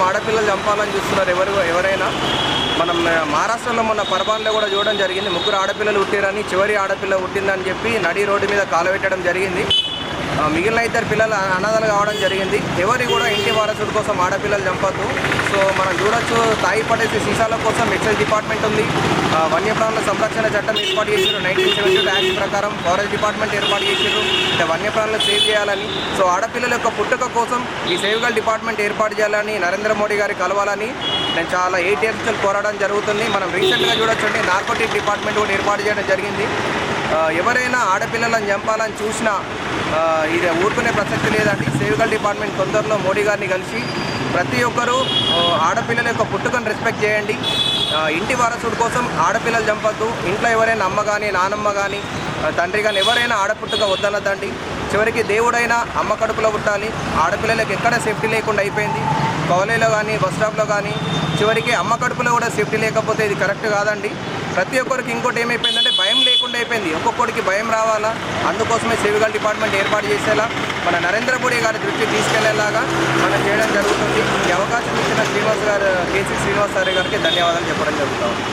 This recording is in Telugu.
ఆడపిల్లలు చంపాలని చూస్తున్నారు ఎవరైనా. మనం మహారాష్ట్రలో మొన్న పర్బాన్లో కూడా చూడడం జరిగింది. 3 ఆడపిల్లలు పుట్టిరని చివరి ఆడపిల్ల పుట్టిందని చెప్పి నడి రోడ్డు మీద కాలబెట్టడం జరిగింది. మిగిలిన 2 పిల్లలు అనాథలు కావడం జరిగింది. ఎవరి కూడా ఇంటి వారసుడి కోసం ఆడపిల్లలు చంపద్దు. సో మనం చూడొచ్చు, తాయి పడేసి సీసాల కోసం ఎక్సైజ్ డిపార్ట్మెంట్ ఉంది, వన్యప్రాణుల సంరక్షణ చట్టం ఏర్పాటు చేసారు, 1972 యాక్ట్ ప్రకారం ఫారెస్ట్ డిపార్ట్మెంట్ ఏర్పాటు చేసారు, అంటే వన్యప్రాణులను సేవ్ చేయాలని. సో ఆడపిల్లల యొక్క పుట్టుక కోసం ఈ సేవ్ గర్ల్ డిపార్ట్మెంట్ ఏర్పాటు చేయాలని నరేంద్ర మోడీ గారి కలవాలని నేను చాలా 8 years నుంచి పోరాటం జరుగుతుంది. మనం రీసెంట్గా చూడొచ్చండి, నార్కోటిక్ డిపార్ట్మెంట్ కూడా ఏర్పాటు చేయడం జరిగింది. ఎవరైనా ఆడపిల్లలను చంపాలని చూసినా ఇది ఊరుకునే ప్రసక్తి లేదండి. సేవ్ గర్ల్ డిపార్ట్మెంట్ తొందరలో మోడీ గారిని కలిసి ప్రతి ఒక్కరూ ఆడపిల్లల యొక్క పుట్టుకను రెస్పెక్ట్ చేయండి. ఇంటి వారసుడి కోసం ఆడపిల్లలు చంపద్దు. ఇంట్లో ఎవరైనా అమ్మ కానీ నానమ్మ కానీ తండ్రి కానీ ఎవరైనా ఆడపుట్టుక వద్దనద్దండి. చివరికి దేవుడైనా అమ్మ కడుపులో పుట్టాలి. ఆడపిల్లలకు ఎక్కడ సేఫ్టీ లేకుండా అయిపోయింది. కాలేజీలో కానీ బస్ స్టాప్లో కానీ చివరికి అమ్మ కడుపులో కూడా సేఫ్టీ లేకపోతే ఇది కరెక్ట్ కాదండి. ప్రతి ఒక్కరికి ఇంకోటి ఏమైపోయిందంటే భయం లేకుండా అయిపోయింది. ఒక్కొక్కడికి భయం రావాలా, అందుకోసమే సేవ్ గర్ల్ డిపార్ట్మెంట్ ఏర్పాటు చేసేలా మన నరేంద్ర మోడీ గారి దృష్టికి తీసుకెళ్లేలాగా మనం చేయడం జరుగుతుంది. ఈ అవకాశం ఇచ్చిన కేసీ శ్రీనివాస్ గారికి ధన్యవాదాలు చెప్పడం జరుగుతుంది.